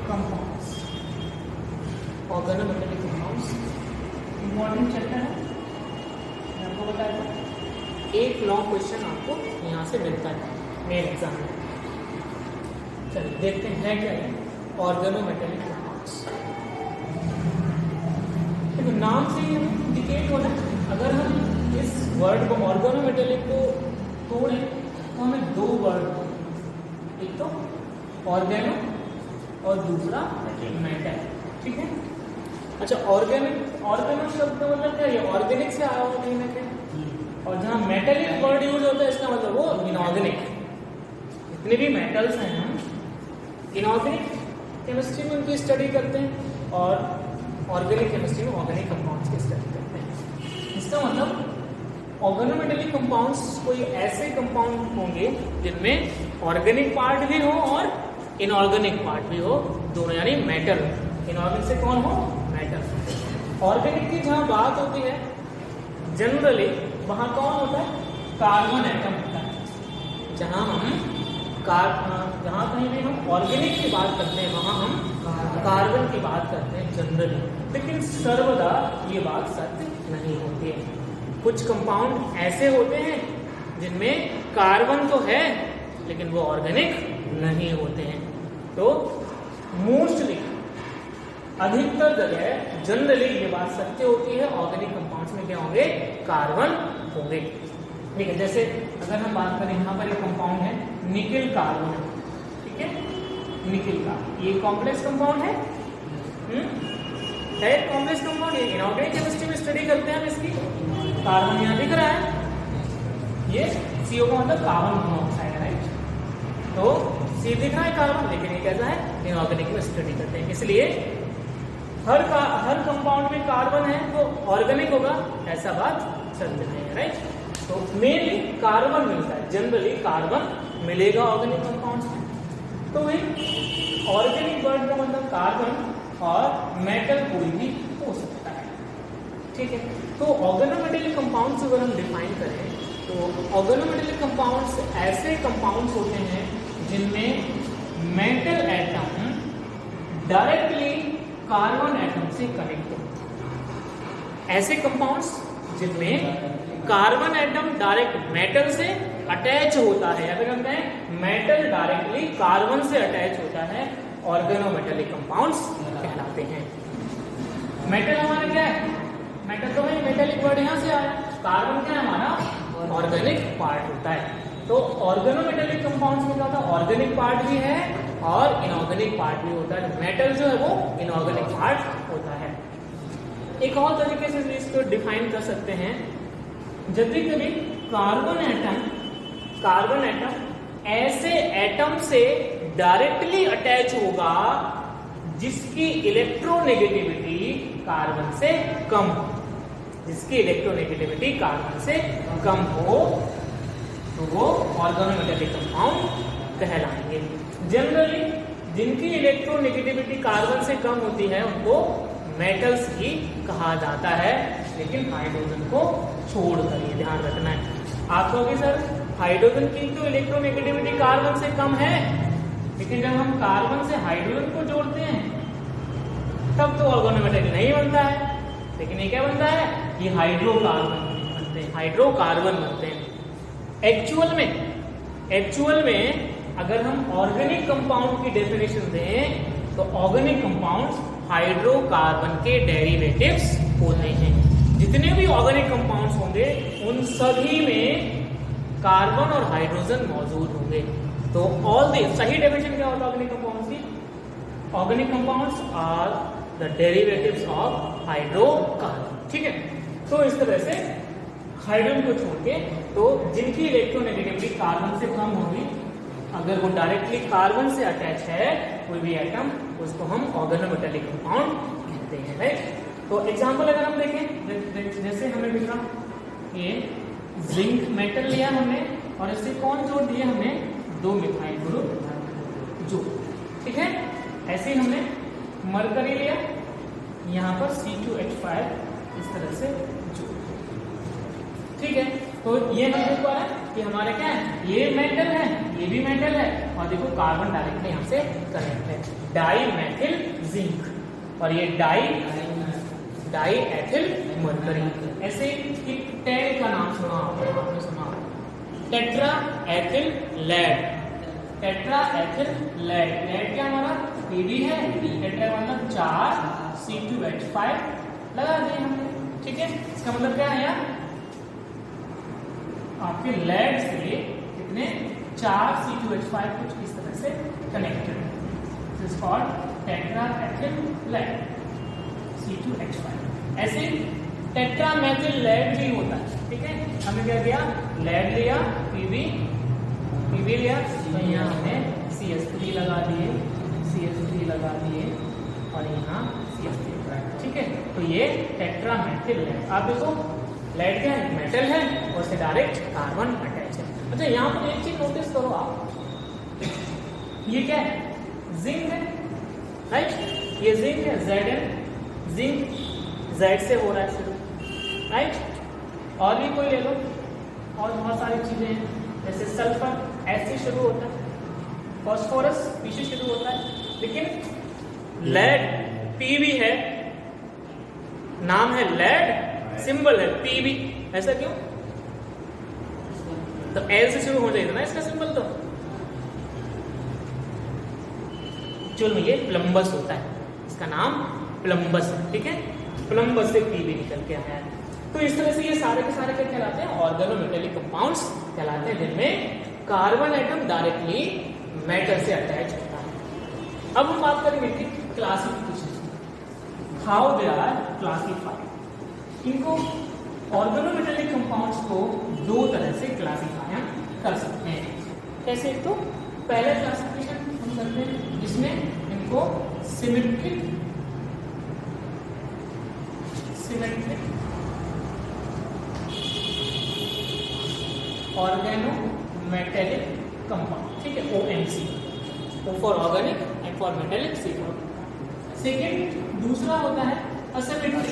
Compounds, organometallic compounds important chapter है, मैं आपको बताया था। एक लॉन्ग क्वेश्चन आपको यहाँ से मिलता है मेन एग्जाम में। चलिए देखते हैं क्या है ऑर्गेनोमेटेलिक कंपाउंड्स। देखो नाम से ही इंडिकेट हो रहा है, अगर हम इस वर्ड को ऑर्गेनोमेटेलिक को तोड़ें तो हमें दो वर्ड, एक तो ऑर्गेनो और दूसरा मेटल, ठीक है। अच्छा ऑर्गेनो शब्द का मतलब क्या है, ऑर्गेनिक से आया हुआ कहीं ना कहीं, और जहाँ मेटेलिक वर्ड यूज होता है इसका मतलब वो इनऑर्गेनिक। जितने भी मेटल्स हैं हम इनऑर्गेनिक केमिस्ट्री में उनकी स्टडी करते हैं और ऑर्गेनिक केमिस्ट्री में ऑर्गेनिक कंपाउंड्स की स्टडी करते हैं। इसका मतलब ऑर्गेनोमेटेलिक कंपाउंड्स कोई ऐसे कंपाउंड होंगे जिनमें ऑर्गेनिक पार्ट भी हो और इनऑर्गेनिक पार्ट भी हो, दोनों, यानी मेटल। इनऑर्गेनिक से कौन हो, मेटल। ऑर्गेनिक की जहां बात होती है जनरली वहां कौन होता है, कार्बन एटम होता है। जहां कहीं भी हम ऑर्गेनिक की बात करते हैं वहां हम कार्बन की बात करते हैं जनरली, लेकिन सर्वदा ये बात सत्य नहीं होती है। कुछ कंपाउंड ऐसे होते हैं जिनमें कार्बन तो है लेकिन वो ऑर्गेनिक नहीं होते हैं। तो मोस्टली अधिकतर जगह जनरली ये बात सत्य होती है, ऑर्गेनिक कंपाउंड्स में क्या होंगे, कार्बन होंगे। ठीक है, जैसे अगर हम बात करें यहाँ पर एक कंपाउंड है निकिल कार्बन, ठीक है, निकिल का ये कॉम्प्लेक्स कंपाउंड है कॉम्प्लेक्स कंपाउंड। ये इनऑर्गेनिक केमिस्ट्री में स्टडी करते हैं हम इसकी। कार्बन यहाँ दिख रहा है, ये CO का मतलब कार्बन मोनोऑक्साइड है, राइट। तो C दिख रहा है कार्बन, लेकिन ये कैसा है, इनऑर्गेनिक में स्टडी करते हैं। इसलिए हर कंपाउंड में कार्बन है तो ऑर्गेनिक होगा, ऐसा बात चलते नहीं है, राइट। तो मेनली कार्बन मिलता है, जनरली कार्बन मिलेगा ऑर्गेनिक कंपाउंड्स में। तो वही ऑर्गेनिक वर्ड का मतलब कार्बन और मेटल कोई भी हो सकता है, ठीक है। तो ऑर्गेनोमेटेलिक कंपाउंड्स अगर हम डिफाइन करें तो ऑर्गेनोमेटेलिक कंपाउंड्स ऐसे कंपाउंड्स होते हैं जिनमें metal atom directly carbon atom से कनेक्ट हो। ऐसे कंपाउंड्स जिनमें कार्बन एटम डायरेक्ट मेटल से अटैच होता है, या फिर हम कहें मेटल डायरेक्टली कार्बन से अटैच होता है, ऑर्गेनोमेटेलिक कंपाउंड्स कहलाते हैं। मेटल हमारा क्या है, मेटल तो भाई मेटेलिक वर्ड यहाँ से आया, कार्बन क्या है हमारा ऑर्गेनिक पार्ट होता है। तो ऑर्गेनोमेटेलिक कंपाउंड्स में क्या होता है, ऑर्गेनिक पार्ट भी है और इनऑर्गेनिक पार्ट भी होता है। मेटल जो है वो इनऑर्गेनिक पार्ट होता है। एक और तरीके से इसको डिफाइन कर सकते हैं, जब भी कभी कार्बन एटम ऐसे एटम से डायरेक्टली अटैच होगा जिसकी इलेक्ट्रोनेगेटिविटी कार्बन से कम हो, जिसकी इलेक्ट्रोनेगेटिविटी कार्बन से कम हो, तो वो ऑर्गेनोमेटेलिक कंपाउंड कहलाएंगे। जनरली जिनकी इलेक्ट्रोनेगेटिविटी कार्बन से कम होती है उनको मेटल्स ही कहा जाता है, लेकिन हाइड्रोजन को छोड़कर, ये ध्यान रखना है। आप कहोगे सर हाइड्रोजन की तो इलेक्ट्रोनेगेटिविटी कार्बन से कम है, लेकिन जब हम कार्बन से हाइड्रोजन को जोड़ते हैं तब तो ऑर्गेनोमेटेलिक नहीं बनता है, लेकिन ये क्या बनता है, ये हाइड्रोकार्बन बनते हैं। एक्चुअल में अगर हम ऑर्गेनिक कंपाउंड की डेफिनेशन दें तो ऑर्गेनिक कंपाउंड्स हाइड्रोकार्बन के डेरिवेटिव्स होते हैं। जितने भी ऑर्गेनिक कंपाउंड्स होंगे उन सभी में कार्बन और हाइड्रोजन मौजूद होंगे। तो ऑल द सही डेफिनेशन क्या होता है ऑर्गेनिक कंपाउंड्स की, organic compounds are the derivatives of hydrocarbon, ठीक है। तो इस तरह से हाइड्रोजन को छोड़ के, तो जिनकी इलेक्ट्रोनेगेटिविटी कार्बन से कम होगी, अगर वो डायरेक्टली कार्बन से अटैच है कोई भी एटम, उसको हम ऑर्गेनोमेटेलिक कंपाउंड कहते हैं, राइट। तो एग्जांपल अगर हम देखें, जैसे हमें दिख रहा ये जिंक मेटल लिया हमने और इससे कौन जोड़ दिया, हमने 2 मिथाइल ग्रुप जो, ठीक है। ऐसे ही हमने मरकरी लिया, यहाँ पर C2H5 इस तरह से जो, ठीक है। तो ये हम देख पा रहे हैं कि हमारे क्या है, ये मेटल है, ये भी मेटल है, और देखो कार्बन डायरेक्टली यहाँ से कनेक्ट है, डाई मेथिल जिंक, और ये डाई एथिल मरकरी। ऐसे एक टेन का नाम सुना आपने सुना, tetra ethyl lead, tetra ethyl lead, lead क्या हमारा Pb है, टेट्रा मतलब 4 C2H5 लगा दिए हमने, ठीक है। इसका मतलब क्या है यार, आपके लेड से कितने 4 C2H5 कुछ इस तरह से कनेक्टेड है, this is called tetra ethyl lead C2H5। ऐसे टेट्रा मेथिल लेड भी होता है, ठीक है। हमने क्या किया, लेड लिया, Pb लिया, तो यहाँ हमने CH3 लगा दिए, CH3 लगा दिए, और यहाँ CH3, ठीक है। तो ये टेट्रा मेथिल लेड। आप देखो लेड क्या है, मेटल है, और से डायरेक्ट कार्बन अटैच है। अच्छा यहाँ पर एक चीज नोटिस करो आप, ये क्या है, जिंक है, राइट, ये जिंक है, Zn, जिंक Z से हो रहा है शुरू, राइट। और भी कोई ले लो, और बहुत सारी चीजें हैं, जैसे सल्फर S से शुरू होता है, फास्फोरस P से शुरू होता है, लेकिन लेड Pb है, नाम है लेड, सिंबल है Pb, ऐसा क्यों, तो L से शुरू हो जाएगा ना इसका सिंबल, तो एक्चुअल में ये प्लम्बस होता है, इसका नाम प्लम्बस है, ठीक है, प्लम्बस से Pb निकल के आया है। तो इस तरह से ये सारे के सारे क्या कहलाते हैं, ऑर्गेनोमेटेलिक कंपाउंड्स कहलाते हैं, जिनमें कार्बन एटम डायरेक्टली मेटल से अटैच होता है। अब हम बात करेंगे कि classification, how they are classified. इनको ऑर्गेनोमेटेलिक कंपाउंड्स को दो तरह से क्लासिफाई कर सकते हैं। कैसे, तो पहले क्लासिफिकेशन हम करते हैं जिसमें इनको सिमेट्रिक ऑर्गेनोमेटेलिक कंपाउंड, ठीक है, OMC, O for organic, M for metallic, C for. Second दूसरा होता है असिमेट्रिक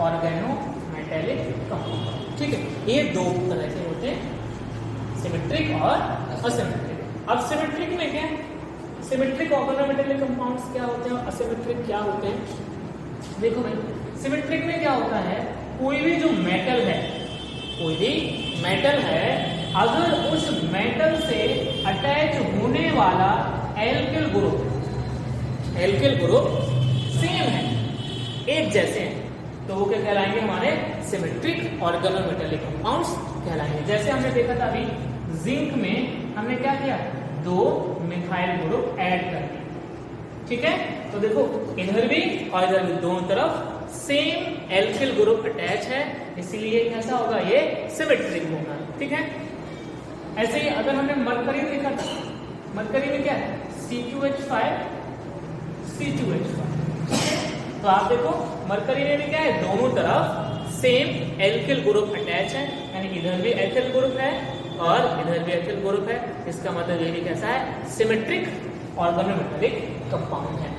ऑर्गेनोमेटेलिक कंपाउंड, ठीक है। ये दो तरह के होते हैं, सिमेट्रिक और असिमेट्रिक। अब सिमेट्रिक में क्या है, सिमेट्रिक ऑर्गेनोमेटेलिक कंपाउंड्स क्या होते हैं और असिमेट्रिक क्या होते हैं। देखो भाई, सिमेट्रिक में क्या होता है, कोई भी जो मेटल है, कोई भी मेटल है, अगर उस मेटल से अटैच होने वाला एल्किल ग्रुप सेम है, एक जैसे हैं, तो वो क्या कहलाएंगे, हमारे सिमेट्रिक ऑर्गेनोमेटेलिक कंपाउंड्स कहलाएंगे। जैसे हमने देखा था अभी जिंक में हमने क्या किया, 2 मिथाइल ग्रुप ऐड कर दिए, ठीक है। तो देखो इधर भी और इधर भी दोनों तरफ सेम एल्किल ग्रुप अटैच है, इसीलिए कैसा होगा, ये सिमेट्रिक होगा, ठीक है। ऐसे ही अगर हमने मरकरी देखा था, मरकरी में क्या है, C2H5, तो आप देखो मरकरी में भी क्या है, दोनों तरफ सेम एल्किल ग्रुप अटैच है, यानी इधर भी एल्किल ग्रुप है और इधर भी एल्किल ग्रुप है। इसका मतलब ये भी कैसा है, सिमेट्रिक ऑर्गेनोमेटेलिक कंपाउंड है।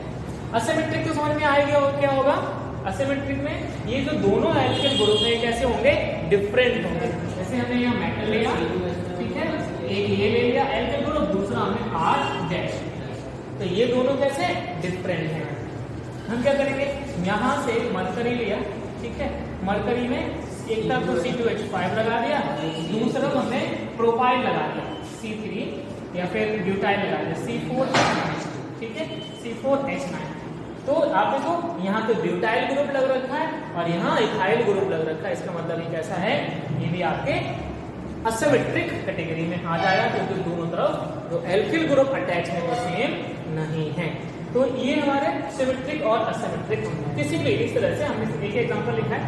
असिमेट्रिक तो समझ में आएगा, और क्या होगा, असिमेट्रिक में ये जो दोनों एल्किल ग्रुप है कैसे होंगे, डिफरेंट होंगे। जैसे हमने यहाँ मेटल लिया, ठीक है, एक ये ले लिया एल्किल ग्रुप, दूसरा हमने R-, तो ये दोनों कैसे डिफरेंट हैं। हम क्या करेंगे, यहाँ से मरकरी लिया, ठीक है, मरकरी में एक तरफ तो C2H5 लगा दिया, दूसरी तरफ हमने प्रोपाइल लगा दिया C3, या फिर ब्यूटाइल लगा दिया C4H9, ठीक है, C4H9। तो आप देखो यहाँ पे ब्यूटाइल ग्रुप लग रखा है और यहाँ इथाइल ग्रुप लग रखा है, इसका मतलब ये कैसा है, ये भी आपके असिमेट्रिक कैटेगरी में आ जाएगा, क्योंकि दोनों तरफ जो एल्किल ग्रुप अटैच है वो सेम नहीं है। तो ये हमारे सिमेट्रिक और असिमेट्रिक किसी भी इस तरह से हमने एक एग्जांपल लिखा है,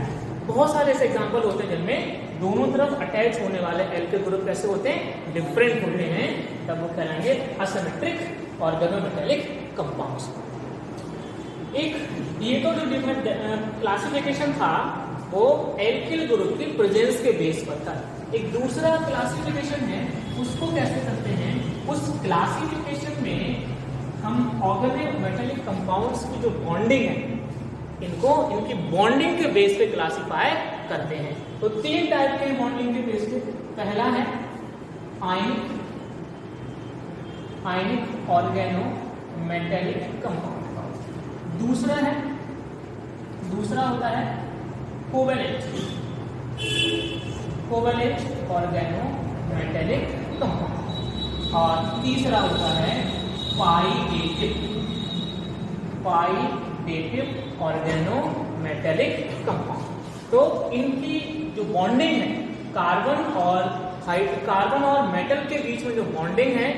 बहुत सारे ऐसे एग्जांपल होते हैं जिनमें दोनों तरफ अटैच होने वाले एल्किल ग्रुप कैसे होते हैं, डिफरेंट होते हैं, तब वो कहलाएंगे असिमेट्रिक ऑर्गेनोमेटेलिक कंपाउंड्स। एक ये तो जो डिफरेंट क्लासिफिकेशन था वो एल्किल ग्रुप की प्रेजेंस के बेस पर था। एक दूसरा क्लासिफिकेशन है, उसको कैसे करते हैं, उस क्लासिफिकेशन में हम ऑर्गेनोमेटेलिक कंपाउंड्स की जो बॉन्डिंग है इनको इनकी बॉन्डिंग के बेस पे क्लासिफाई करते हैं। तो 3 टाइप के बॉन्डिंग के बेस पे, पहला है आयनिक ऑर्गेनो मेटेलिक कंपाउंड, दूसरा होता है कोवेलेंट ऑर्गेनो मेटेलिक कंपाउंड, और तीसरा होता है पाइडेटिव ऑर्गेनो मेटेलिक कंपाउंड। तो इनकी जो बॉन्डिंग है, कार्बन और मेटल के बीच में जो बॉन्डिंग है,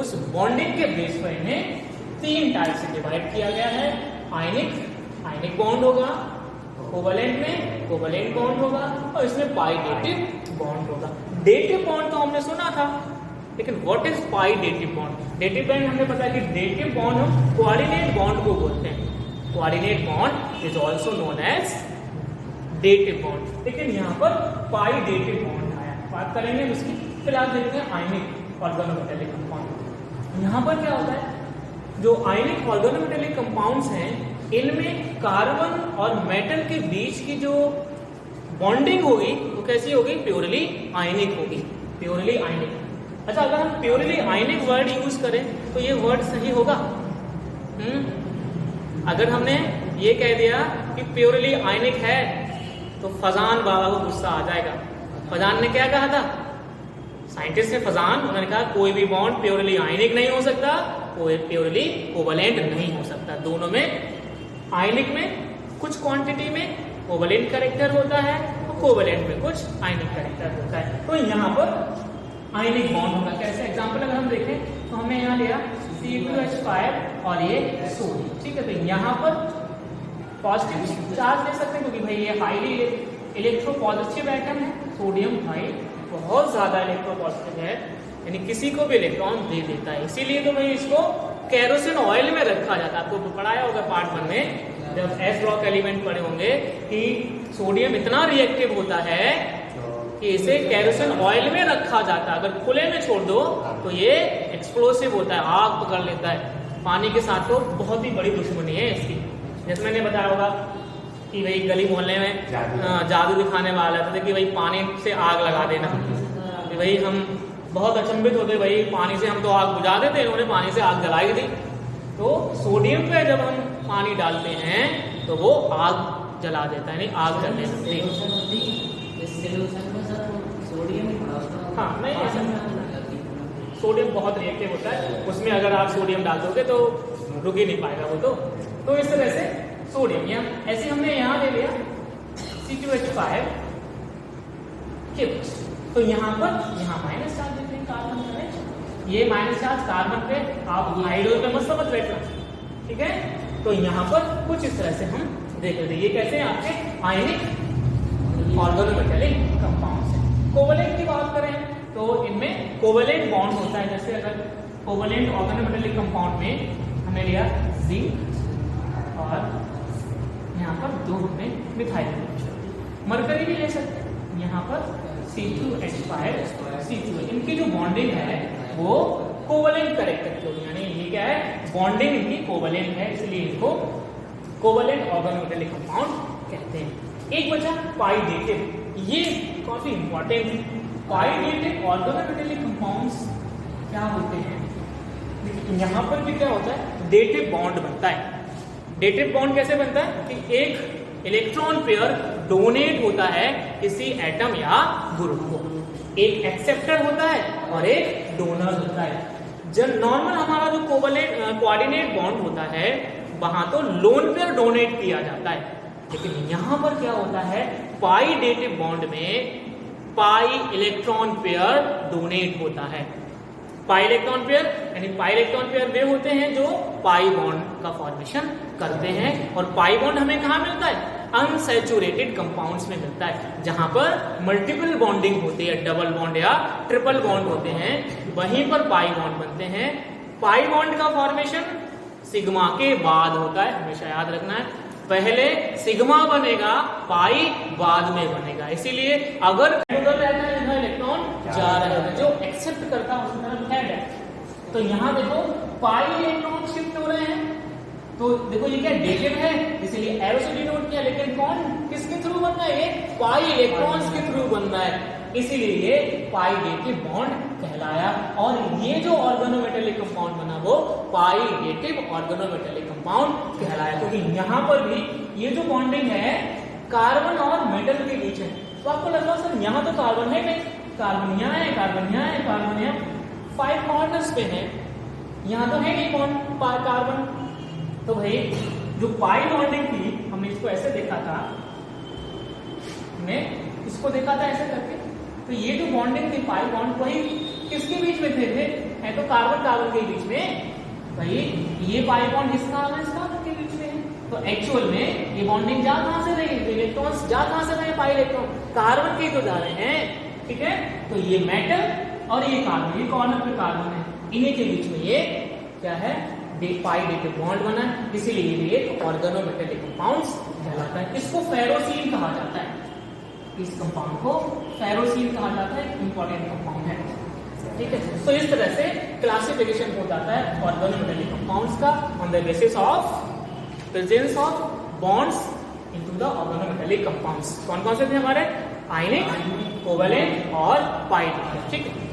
उस बॉन्डिंग के बेस पर इन्हें 3 टाइप से डिवाइड किया गया है। आयनिक बॉन्ड होगा, कोवेलेंट में कोवेलेंट बॉन्ड होगा, और इसमें पाइडेटिव बॉन्ड होगा। डेटिव बॉन्ड तो हमने सुना था, लेकिन what is pi dative bond? Dative bond हमने पता है कि डेटिव बॉन्ड हम कोऑर्डिनेट बॉन्ड को बोलते हैं। Coordinate bond is also known as dative bond, लेकिन यहाँ पर पाइडेटिव बॉन्ड आया, बात करेंगे उसकी। फिलहाल देखते हैं आयनिक ऑर्गेनोमेटेलिक कंपाउंड। यहाँ पर क्या होता है, जो आयनिक ऑर्गेनोमेटेलिक कंपाउंड्स हैं, इनमें कार्बन और मेटल के बीच की जो बॉन्डिंग होगी वो कैसी होगी? प्योरली आयनिक होगी, प्योरली आयनिक। अच्छा, अगर हम प्योरली आयनिक वर्ड यूज करें तो ये वर्ड सही होगा? अगर हमने ये कह दिया कि प्योरली आयनिक है तो फजान बाबा को गुस्सा आ जाएगा। फजान ने क्या कहा था? साइंटिस्ट ने फजान, उन्होंने कहा कोई भी बॉन्ड प्योरली आयनिक नहीं हो सकता, कोई प्योरली कोवेलेंट नहीं हो सकता। दोनों में, आयनिक में कुछ क्वांटिटी में कोवेलेंट कैरेक्टर होता है और कोवेलेंट में कुछ आयनिक कैरेक्टर होता है। तो यहाँ पर आयनिक बॉन्ड होगा। कैसे? एग्जांपल अगर हम देखें तो हमने यहाँ लिया C2H5 और ये सोडियम, ठीक है। तो यहाँ पर पॉजिटिव चार्ज ले सकते हैं क्योंकि भाई ये हाईली इलेक्ट्रोपॉजिटिव एटम है। सोडियम भाई बहुत ज्यादा इलेक्ट्रोपॉजिटिव है, यानी किसी को भी इलेक्ट्रॉन दे देता है, इसीलिए तो भाई इसको केरोसिन ऑयल में रखा जाता है। आपको पढ़ाया होगा पार्ट 1 में, जब एस ब्लॉक एलिमेंट पढ़े होंगे, कि सोडियम इतना रिएक्टिव होता है कि इसे केरोसिन ऑयल में रखा जाता है। अगर खुले में छोड़ दो तो ये एक्सप्लोसिव होता है, आग पकड़ लेता है। पानी के साथ तो बहुत ही बड़ी दुश्मनी है इसकी। जैसे मैंने बताया होगा कि भाई गली मोहल्ले में जादू दिखाने वाला था कि भाई पानी से आग लगा देना, कि भाई हम बहुत अचंभित होते, भाई पानी से हम तो आग बुझा देते, इन्होंने पानी से आग जलाई दी। तो सोडियम पे जब हम पानी डालते हैं तो वो आग जला देता है, आग जलने लगती है। हाँ, नहीं ऐसा, सोडियम बहुत रिएक्टिव होता है, उसमें अगर आप सोडियम डाल दोगे तो रुक ही नहीं पाएगा वो। तो इस तरह से सोडियम, या ऐसे हमने यहाँ ले लिया C2H5 के, तो यहाँ पर माइनस चार्ज देते हैं कार्बन पे, ये माइनस चार्ज कार्बन पे, आप हाइड्रोजन पे मत समझ बैठना, ठीक है। तो यहाँ पर कुछ इस तरह से हम देख लेते हैं। ये कैसे हैं आपके आयनिक ऑर्गेनोमेटेलिक कंपाउंड्स हैं। कोवेलेंट की बात करें तो इनमें कोवेलेंट बॉन्ड होता है। जैसे अगर कोवेलेंट ऑर्गेनोमेटेलिक कंपाउंड में हमने लिया जिंक और यहाँ पर 2 में मिथाइल ग्रुप, मरकरी भी ले सकते हैं। यहाँ पर C2H5 C2, इनकी जो बॉन्डिंग है वो कोवेलेंट कैरेक्टर की होगी, यानी ये क्या है, बॉन्डिंग इनकी कोवेलेंट है, इसलिए इनको कोवेलेंट ऑर्गेनोमेटेलिक कंपाउंड कहते हैं। एक बचा पाइडेटिव, ये काफी इंपॉर्टेंट है। पाइडेटिव ऑर्गेनोमेटेलिक कंपाउंड्स क्या होते हैं? यहाँ पर भी क्या होता है, डेटिव बॉन्ड बनता है। डेटिव बॉन्ड कैसे बनता है कि एक इलेक्ट्रॉन पेयर डोनेट होता है किसी एटम या ग्रुप को, एक एक्सेप्टर होता है और एक डोनर होता है। जब नॉर्मल हमारा जो कोऑर्डिनेट बॉन्ड होता है वहां तो लोन पेयर डोनेट किया जाता है, लेकिन यहां पर क्या होता है, पाई डेटिव बॉन्ड में पाई इलेक्ट्रॉन पेयर डोनेट होता है। पाई इलेक्ट्रॉन पेयर, यानी पाई इलेक्ट्रॉन पेयर वे होते हैं जो पाई बॉन्ड का फॉर्मेशन करते हैं। और पाई बॉन्ड हमें कहाँ मिलता है? अनसैचुरेटेड कंपाउंड्स में मिलता है, जहां पर मल्टीपल बॉन्डिंग होती है, डबल बॉन्ड या ट्रिपल बॉन्ड होते हैं, वहीं पर पाई बॉन्ड बनते हैं। पाई बॉन्ड का फॉर्मेशन सिग्मा के बाद होता है, हमेशा याद रखना है, पहले सिग्मा बनेगा, पाई बाद में बनेगा। इसीलिए अगर उधर रहता है जहां इलेक्ट्रॉन जा रहा है, जो एक्सेप्ट करता है उस तरफ हेड है, तो यहाँ देखो पाई इलेक्ट्रॉन शिफ्ट हो रहे हैं, तो देखो ये क्या डेटेड है, इसीलिए एरो से डिनोट किया, लेकिन कौन किसके थ्रू बन रहा है, ये पाई इलेक्ट्रॉन्स के थ्रू बन रहा है, इसीलिए ये पाई डेटिव बॉन्ड कहलाया। और ये जो ऑर्गेनोमेटेलिक कंपाउंड बना वो पाई डेटिव ऑर्गेनोमेटेलिक कंपाउंड कहलाया। क्योंकि यहाँ पर भी ये जो बॉन्डिंग है कार्बन और मेटल के बीच है, तो आपको लग रहा है सर यहाँ तो कार्बन है नहीं, कार्बन यहाँ है, कार्बन यहाँ है, कार्बन यहाँ 5 कॉर्नर्स पे है, यहाँ तो है नहीं बॉन्ड कार्बन। तो भाई जो पाई बॉन्डिंग थी हमने इसको ऐसे देखा था, हमने इसको देखा था ऐसे करके, तो ये जो बॉन्डिंग थी पाई बॉन्ड वही किसके बीच में थे है तो कार्बन कार्बन के बीच में। भाई ये पाई बॉन्ड इस कार्बन के बीच में है, तो एक्चुअल में ये बॉन्डिंग जा कहां से रही, इलेक्ट्रॉन्स जा कहां से रहे, पाई इलेक्ट्रॉन कार्बन के तो जा रहे हैं, ठीक है। तो ये मेटल और ये कार्बन, ये कॉर्नर पे कार्बन है, इन्हीं के बीच में ये क्या है पाई डेटिव बॉन्ड बना, इसीलिए ये एक ऑर्गेनोमेटेलिक कंपाउंड्स कहलाता है। इसको फेरोसीन कहा जाता है, इस कंपाउंड को फेरोसीन कहा जाता है, इंपॉर्टेंट कंपाउंड है, ठीक है। तो इस तरह से क्लासिफिकेशन हो जाता है ऑर्गेनोमेटेलिक कंपाउंड्स का on the basis of presence of bonds into the organometallic compounds. कौन कौन से थे हमारे, आयनिक, कोवैलेंट और पाई, ठीक है।